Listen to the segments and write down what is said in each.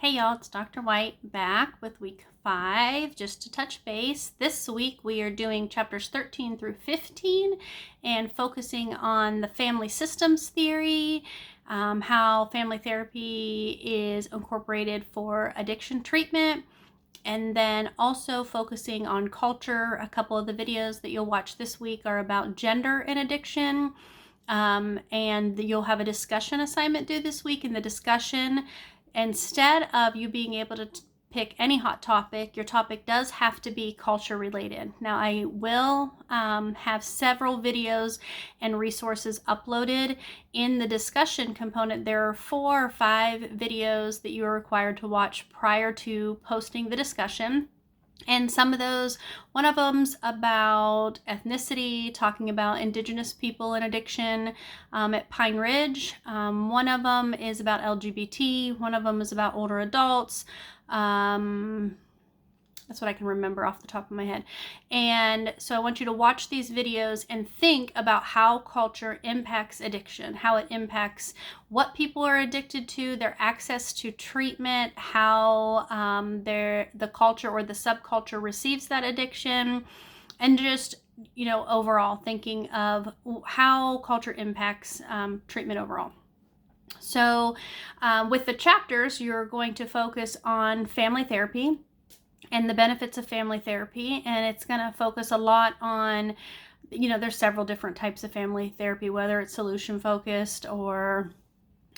Hey y'all, it's Dr. White back with week 5. Just to touch base, this week we are doing chapters 13 through 15 and focusing on the family systems theory, how family therapy is incorporated for addiction treatment, and then also focusing on culture. A couple of the videos that you'll watch this week are about gender and addiction. And you'll have a discussion assignment due this week. In the discussion, instead of you being able to pick any hot topic, your topic does have to be culture related. Now, I will have several videos and resources uploaded. In the discussion component, there are 4 or 5 videos that you are required to watch prior to posting the discussion. And some of those, one of them's about ethnicity, talking about Indigenous people and addiction at Pine Ridge. One of them is about LGBT. One of them is about older adults. That's what I can remember off the top of my head. And so I want you to watch these videos and think about how culture impacts addiction, how it impacts what people are addicted to, their access to treatment, how the culture or the subculture receives that addiction, and just, overall thinking of how culture impacts treatment overall. So with the chapters, you're going to focus on family therapy and the benefits of family therapy, and it's going to focus a lot on, there's several different types of family therapy, whether it's solution focused or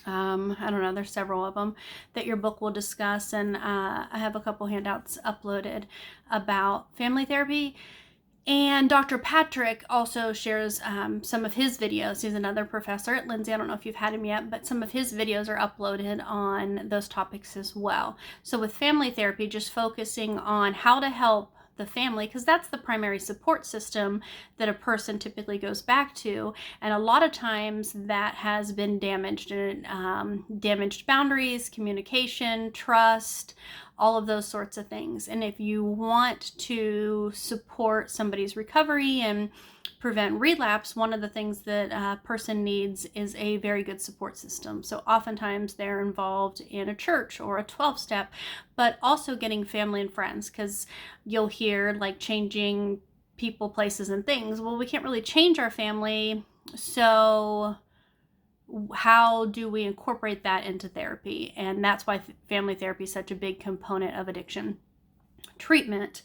I don't know, there's several of them that your book will discuss, and I have a couple handouts uploaded about family therapy. And Dr. Patrick also shares some of his videos. He's another professor at Lindsay. I don't know if you've had him yet, but some of his videos are uploaded on those topics as well. So with family therapy, just focusing on how to help the family, because that's the primary support system that a person typically goes back to. And a lot of times that has been damaged, damaged boundaries, communication, trust, all of those sorts of things. And if you want to support somebody's recovery and prevent relapse, one of the things that a person needs is a very good support system. So oftentimes they're involved in a church or a 12-step, but also getting family and friends, because you'll hear like changing people, places, and things. Well, we can't really change our family, so how do we incorporate that into therapy? And that's why family therapy is such a big component of addiction treatment.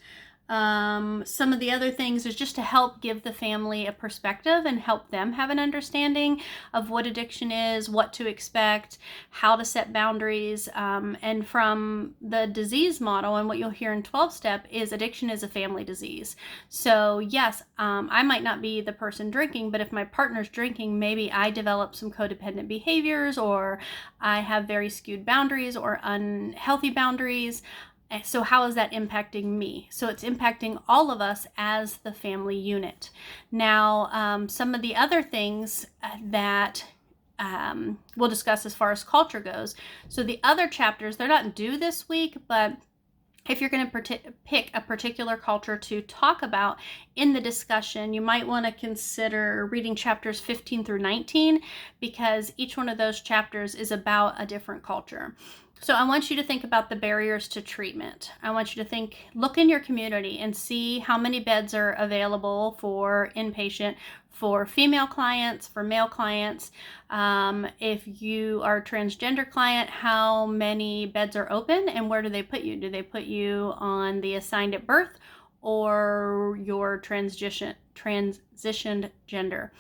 Some of the other things is just to help give the family a perspective and help them have an understanding of what addiction is, what to expect, how to set boundaries. And from the disease model, and what you'll hear in 12-step is addiction is a family disease. So yes, I might not be the person drinking, but if my partner's drinking, maybe I develop some codependent behaviors, or I have very skewed boundaries or unhealthy boundaries. So how is that impacting me? So it's impacting all of us as the family unit. Now, some of the other things that we'll discuss as far as culture goes. So the other chapters, they're not due this week, but if you're going to pick a particular culture to talk about in the discussion, you might want to consider reading chapters 15 through 19, because each one of those chapters is about a different culture. So I want you to think about the barriers to treatment. I want you to look in your community and see how many beds are available for inpatient for female clients, for male clients. If you are a transgender client, how many beds are open and where do they put you? Do they put you on the assigned at birth or your transitioned gender?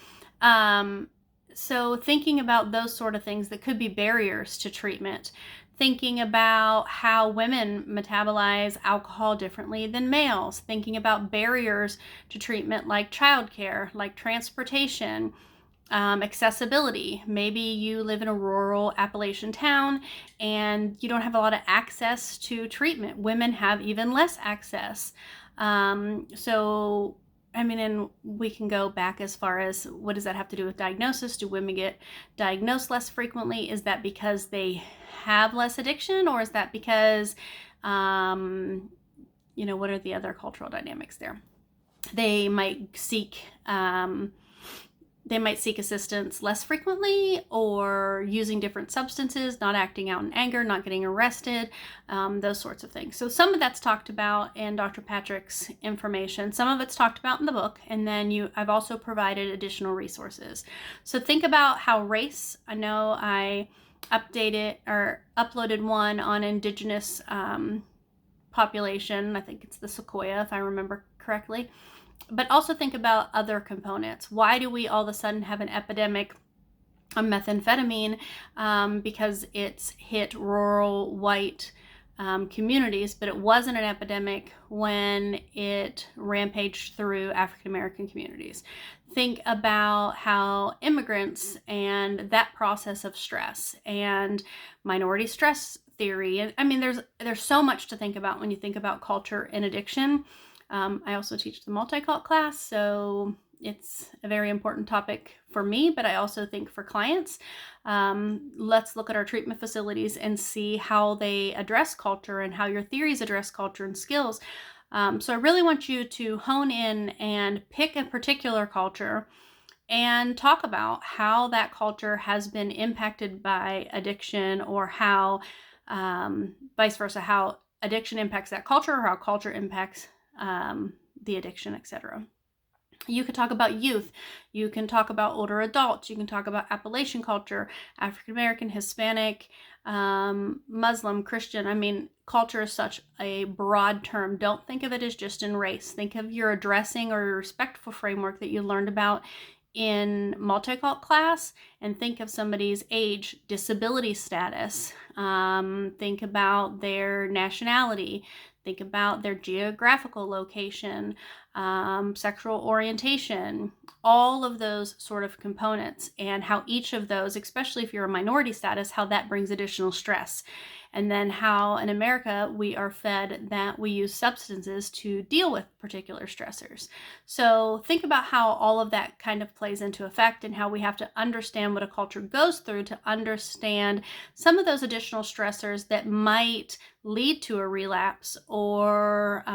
So thinking about those sort of things that could be barriers to treatment. Thinking about how women metabolize alcohol differently than males. Thinking about barriers to treatment like childcare, like transportation, accessibility. Maybe you live in a rural Appalachian town and you don't have a lot of access to treatment. Women have even less access. And we can go back as far as, what does that have to do with diagnosis? Do women get diagnosed less frequently? Is that because they have less addiction, or is that because, what are the other cultural dynamics there? They might seek they might seek assistance less frequently, or using different substances, not acting out in anger, not getting arrested, those sorts of things. So some of that's talked about in Dr. Patrick's information. Some of it's talked about in the book, and then I've also provided additional resources. So think about how race, I know I uploaded one on indigenous population. I think it's the Sequoia, if I remember correctly. But also think about other components. Why do we all of a sudden have an epidemic of methamphetamine? Because it's hit rural white communities, but it wasn't an epidemic when it rampaged through African American communities. Think about how immigrants and that process of stress and minority stress theory. And I mean, there's so much to think about when you think about culture and addiction. I also teach the multi-cult class, so it's a very important topic for me, but I also think for clients. Let's look at our treatment facilities and see how they address culture and how your theories address culture and skills. So I really want you to hone in and pick a particular culture and talk about how that culture has been impacted by addiction, or how vice versa, how addiction impacts that culture, or how culture impacts the addiction, etc. You could talk about youth. You can talk about older adults. You can talk about Appalachian culture, African American, Hispanic, Muslim, Christian. I mean, culture is such a broad term. Don't think of it as just in race. Think of your addressing or your respectful framework that you learned about in multi-cult class, and think of somebody's age, disability status. Think about their nationality. Think about their geographical location, sexual orientation, all of those sort of components, and how each of those, especially if you're a minority status, how that brings additional stress. And then how in America we are fed that we use substances to deal with particular stressors. So think about how all of that kind of plays into effect, and how we have to understand what a culture goes through to understand some of those additional stressors that might lead to a relapse, or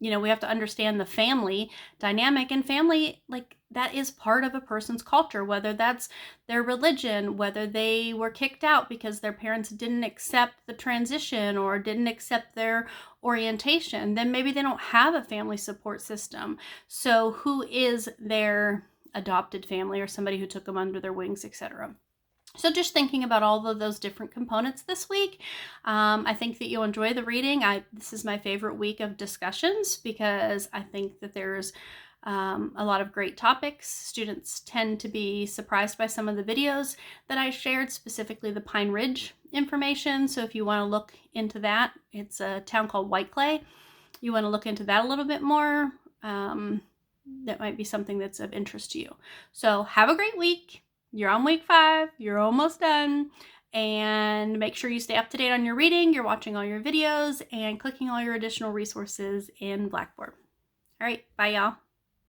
we have to understand the family dynamic, and family, like, that is part of a person's culture, whether that's their religion, whether they were kicked out because their parents didn't accept the transition or didn't accept their orientation, then maybe they don't have a family support system. So who is their adopted family, or somebody who took them under their wings, etc.? So just thinking about all of those different components this week. I think that you'll enjoy the reading. This is my favorite week of discussions, because I think that there's a lot of great topics. Students tend to be surprised by some of the videos that I shared, specifically the Pine Ridge information. So if you want to look into that, it's a town called White Clay. You want to look into that a little bit more. That might be something that's of interest to you. So have a great week. You're on week 5, you're almost done, and make sure you stay up to date on your reading, you're watching all your videos, and clicking all your additional resources in Blackboard. All right, bye y'all.